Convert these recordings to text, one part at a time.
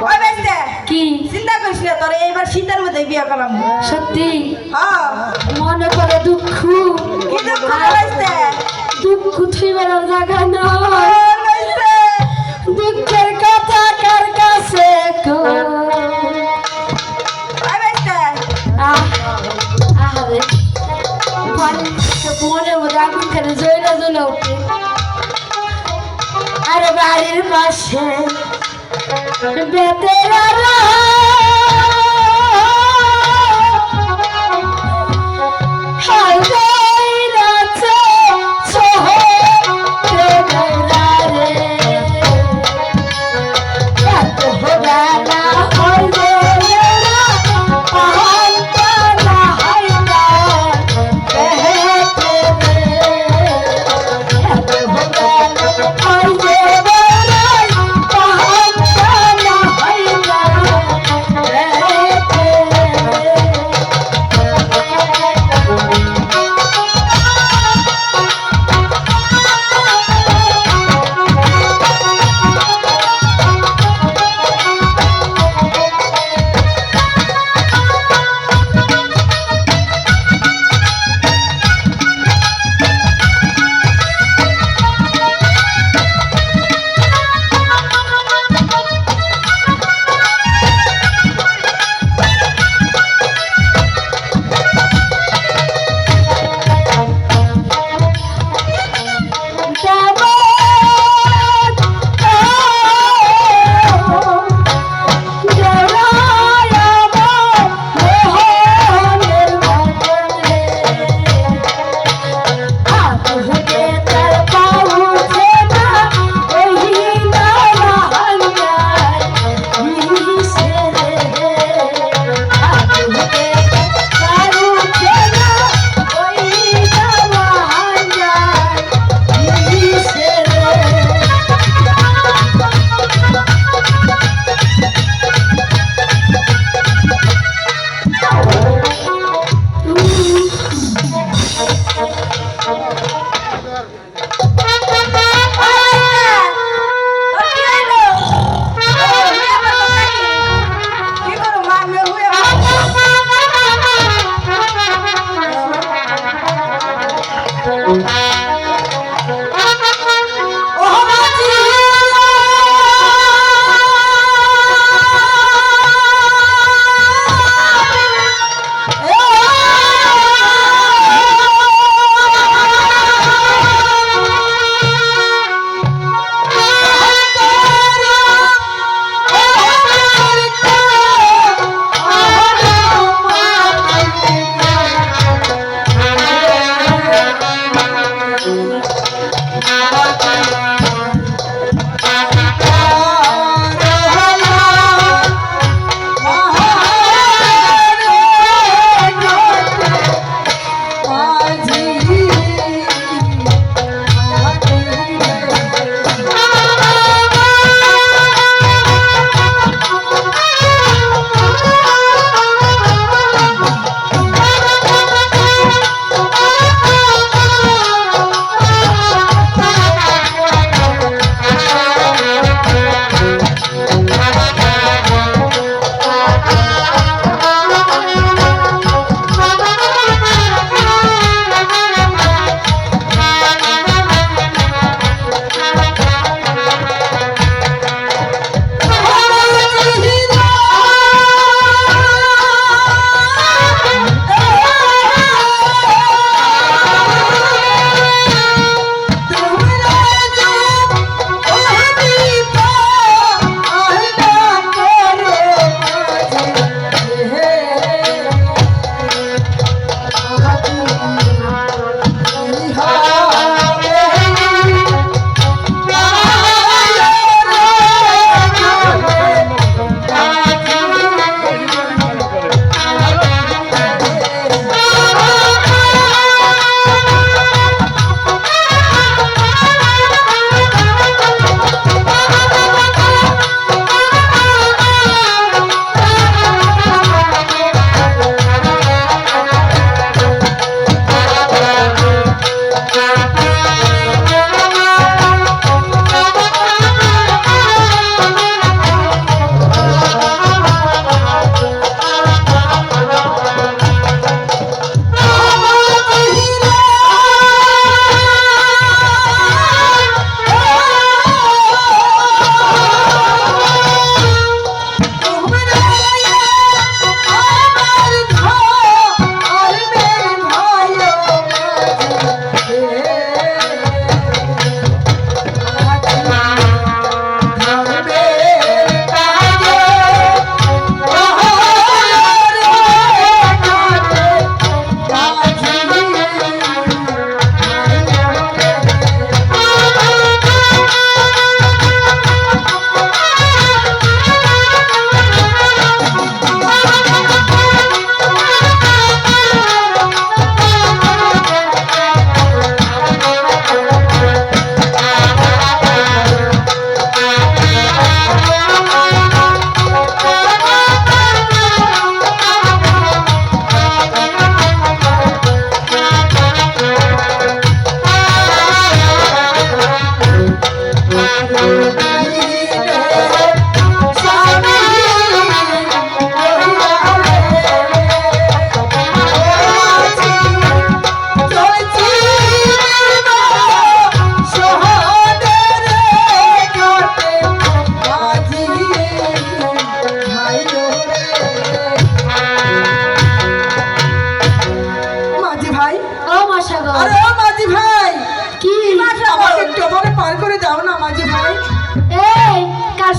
ওই বেস্তে কি চিন্তা করিস না তোর এইবার শীতের মধ্যে বিয়ে করলাম সত্যি হ্যাঁ মনে করে দুঃখ কি দুঃখ বেস্তে দুঃখ থইবার জায়গা না বেস্তে দুঃখের কথা কার কাছে ওই বেস্তে আহারে মনের মধ্যে আগুন খেলে জয়লা জ্বলে ওঠে আরে বাড়ির পাশে বেতেরা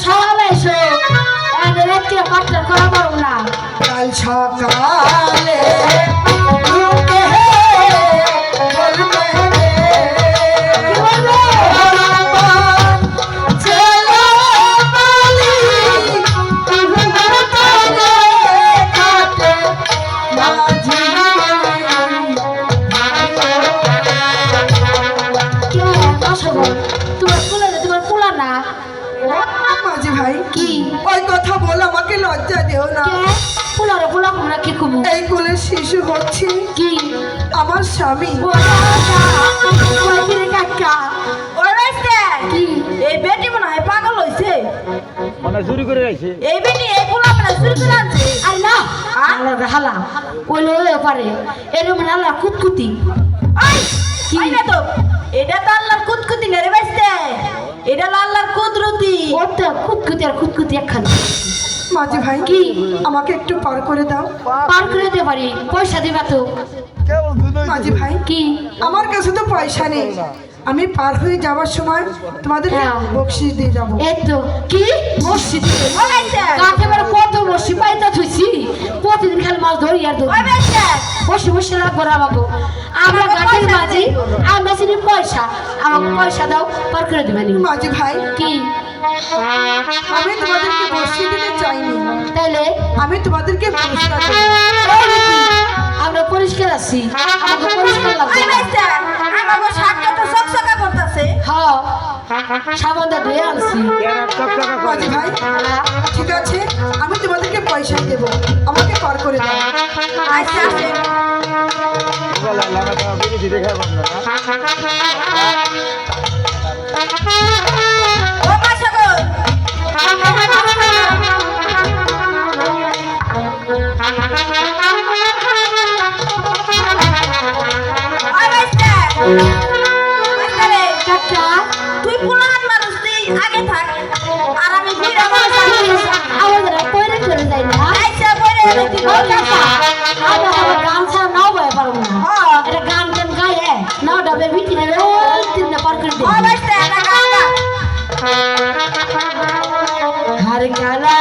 সকালে এসো এদের রাত্রে পাট্টার করা পারবো না কাল সকালে উঠে বলবে রে, কি বলবো? ছেলে বলি, ঘরে কাটে মাঝি। কি হয় অসবল তোমার পোলা না মাঝি ভাই কি ওই কথা বলে আমাকে লজ্জা দিও না। কে পোলারে পোলা কুমড়া কি কুমু এই কোলের শিশু হচ্ছে কি আমার স্বামী। কাকা ওই বাইস্তে কি এই বেটি মনে হয় পাগল হইছে মানে চুরি করে আইছে এই বেটি এই পোলা মানে চুরি করে আনছে আই না আল্লাহ হালা ওই লয়ে পারে এরকম আল্লাহ কুতকুতি ওই কি? কি না তো এটা তো আল্লাহর কুতকুতি না রে বাইস্তে এটা হলো আল্লাহর কুদরতি ওটা কুতকুতি আর কুতকুতি একখান মাঝি ভাই কি? আমাকে একটু পার করে দাও। পার করে দিতে পারি পয়সা দিবা তো মাঝি ভাই কি আমার কাছে তো পয়সা নেই, আমি পার হয়ে যাওয়ার সময় তোমাদের হ্যাঁ। বকশিস দিয়ে যাবো। এই তো কি মসজিদ ও বাইস্তে কাকে বেড়ে কত মসজিদ পাইতা থুইছি প্রতিদিন খালি মাছ ধরি আর ধরি ওই বাইস্তে বসে বসে রাখবো রাখবো আমরা গাছের মাঝি আমরা চিনি পয়সা আমাকে পয়সা দাও পার করে দিবেন মাঝি ভাই কি আমি তোমাদেরকে বসিয়ে দিতে চাইনি, তাইলে আমি তোমাদেরকে পুরস্কার দেব। এই নাকি? আমরা পরিষ্কার আছি আমাকে পরিষ্কার লাগবে ওই বাইস্তে আমাগো শাকটা তো চকচকা করতেছে হ্যাঁ সাবানটা ধুয়ে আনছি মাঝি ভাই ঠিক আছে, আমি তোমাদেরকে পয়সা দেব, আমাকে পার করে দাও। আচ্ছা আছে ও মাশাগো ওই বাইস্তে বাইস্তে রে কাকা তুই পুরান মানুষ তুই আগে থাক আর আমি ঘুরে মানুষ আমাদের পয়রে চলে যাই না আইসা পরে এলে তুই ও কাকা আমরা আবার গান ছাড়া নাও গায়ে পারবো না হ্যাঁ। এটা গান গান গায়ে নাও ডাবে বিটি না তিন না পার করে ও দিই বাইস্তে এটা গাটা हर कला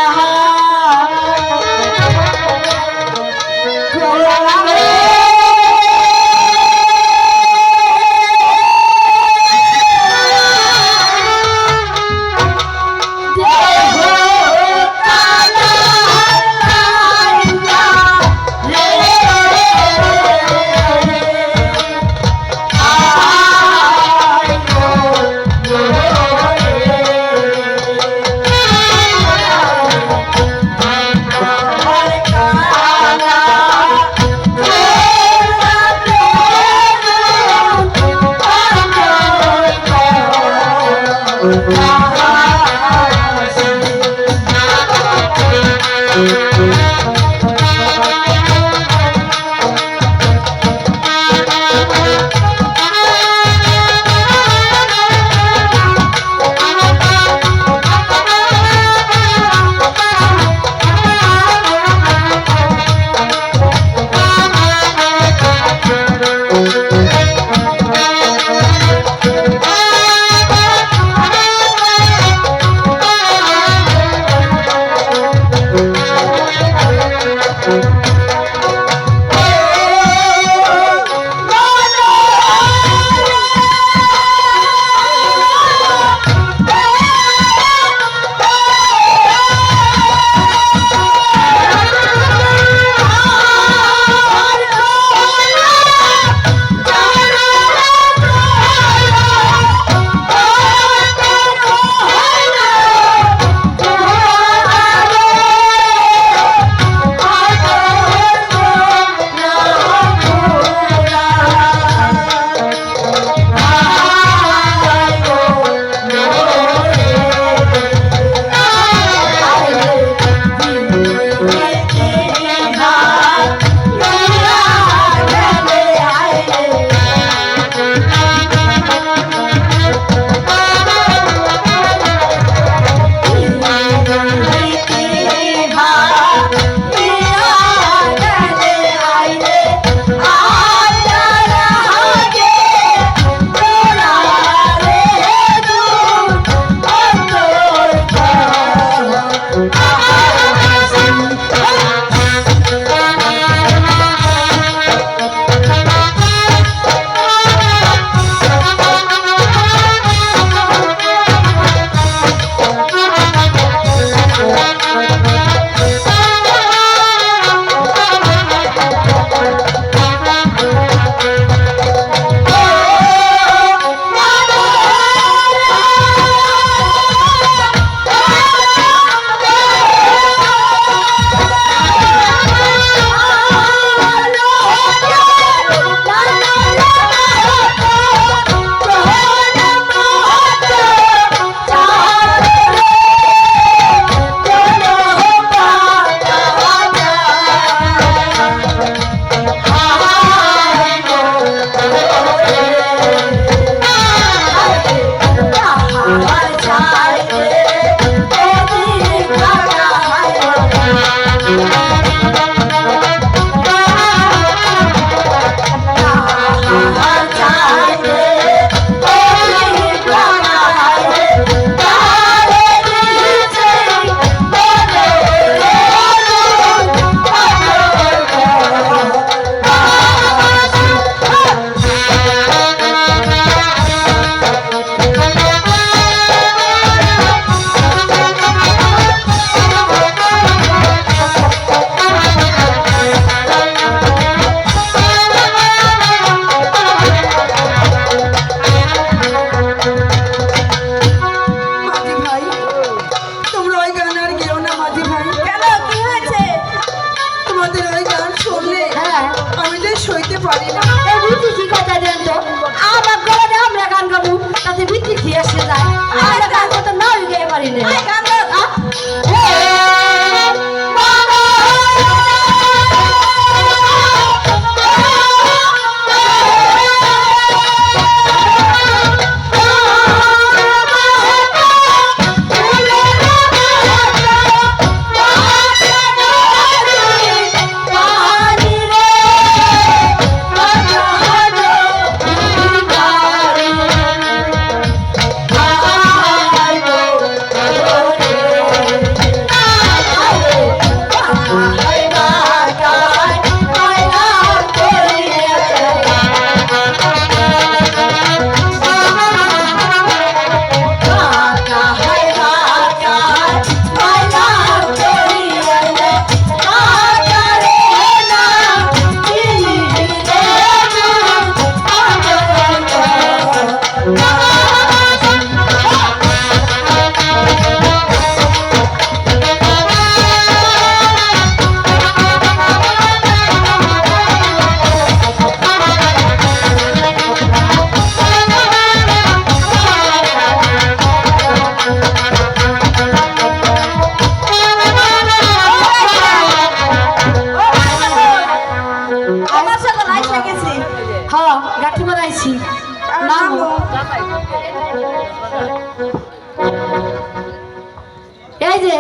এই যে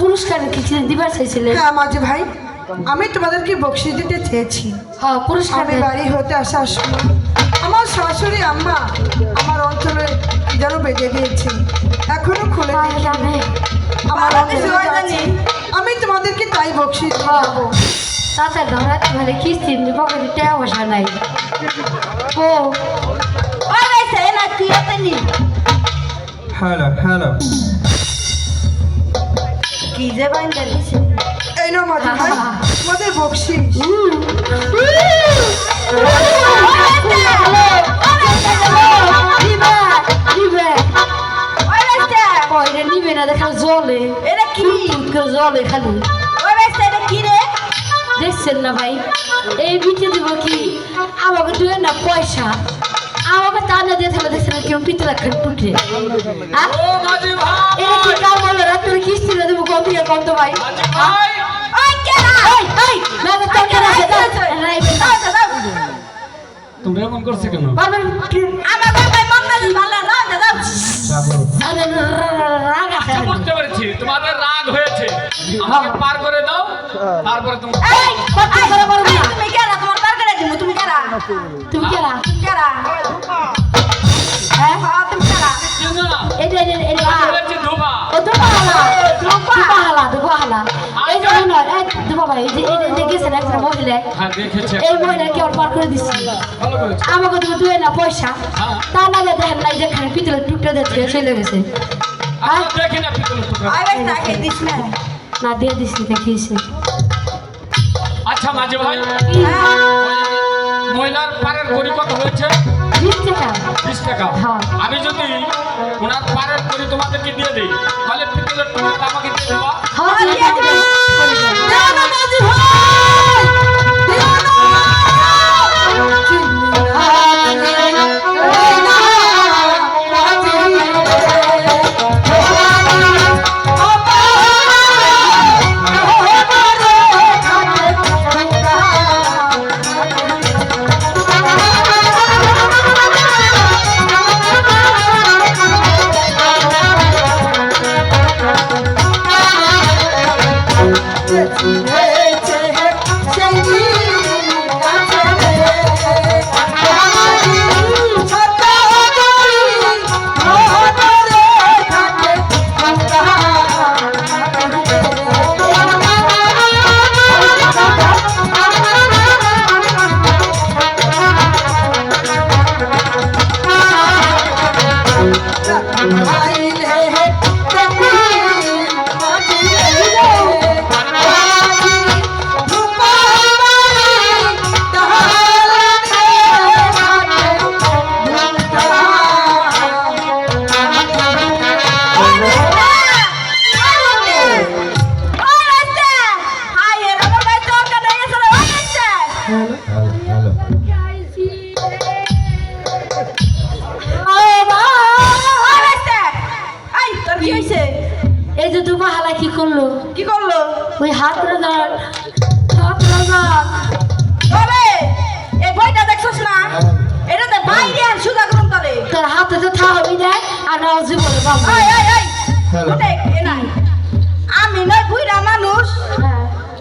পুরস্কার কিছু দিবার চাইছিলেন। হ্যাঁ মাঝি ভাই, আমি তোমাদেরকে বকশিস দিতে চেয়েছি। হ্যাঁ পুরস্কার আমি বাড়ি হতে আসার সময় আমার শাশুড়ি আম্মা আমার অঞ্চলে কি যেন বেঁধে দিয়েছে, এখনো খুলে দেখিনি। আমার অঞ্চলে যাচ্ছি, আমি তোমাদেরকে তাই বকশিস দেবো। তাতে ধরাতে মানে কিস্তি পকেটে টাকা পয়সা নাই। ও ওই রাইছে না তুই এতে নি হ্যালো হ্যালো কি যে বাইন্দা দিছে এই নাও মাঝি ভাই তোমাদের বকশিস। ওই রাইছে নিবে না দেখা জলে এটা কি জলে খালি ওই রাইছে এটা কি রে দেখছেন না ভাই, এই বিটে দিব কি আমাকে দুয়ে না পয়সা আমাকে টানা দিয়ে থাকলে দেখছেন না কেউ পিতলা খান টুটে। এটা কি কাম বলো রাত্রে কিস্তি না দেবো কম দিয়ে কম তো ভাই। ওই কেনা না তো কেন তুমি এমন করছো কেন? আমার বাবাই মন্নাজ ভালো না দাদা রাগ আছে বুঝতে পেরেছি তোমাদের রাগ হয়েছে, আমাকে পার করে দাও তারপরে তুমি এই কথা বলে বলবো না তুমি কেনা তোমার বার করে দিমু তুমি কেনা তুমি কেরা কেনা হ্যাঁ তুমি কেনা চিনো না এটা বলেছি ধোবা ও দুবাহালা এই যে নয় এই দুবা ভাই এই যে গেছেন একটা মহিলা হ্যাঁ দেখেছি এই মহিলা কে পার করে দিচ্ছি ভালো করেছো আমাকে তুমি দুয়ে না পয়সা হ্যাঁ। তা না দেখেন না যেখানে পিতলের টুকটা দিয়ে চলে গেছে আচ্ছা দেখি না পিতলের টুকরা। ওই রাইছে আগে দিছ না না দিয়ে দিচ্ছি দেখিয়েছে আচ্ছা মাঝে ভাই মহিলার পারের করি কত হয়েছে? 20 টাকা 20 টাকা। হ্যাঁ। আমি যদি ওনার পারের করি তোমাদেরকে দিয়ে দিই তাহলে পিতলের টুকরাটা আমাকে দিয়ে দেওয়া। হ্যাঁ দিয়ে দিবেন। দেও না মাঝি ভাই, দেও না। এই যে দুবাহালা কি করলো কি করলো ওই হাত রাজার তবে এই বইটা দেখছস না এটাতে বাইরে আর সুদা করুন তলে তোর হাতে তো থামি দেয় আর নাও জীবনে বাবা এই দেখ এ নাই আমি নয় বুইরা মানুষ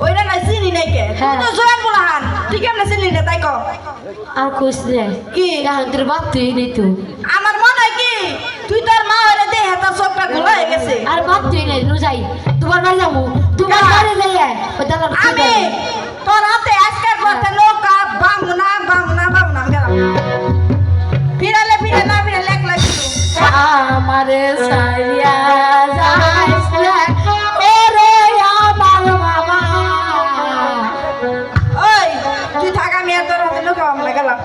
ওইটা নাই চিনি নাই কে তুই তো জয়েন বলাহান তুই কেমনে চিনি না তাই কও আর কইস রে কি এখন তোর বাপ তুই নেই তো আমার মনে হয় কি তুই তোর মা হলে দেহে তার চোখটা খোলা হয়ে গেছে আর বাপ তুই নেই নু যাই তোমার বাড়ি যাবো তোমার বাড়ি যাই ওই দাদা আমি তোর হাতে আজকের পথে নৌকা বামুনা গেলাম ফিরালে একলা কিছু আমারে সারিয়া যাইস রে ওরে আমার বাবা ওই তুই থাকা আমি আর তোর হাতে নৌকা বামুনা গেলাম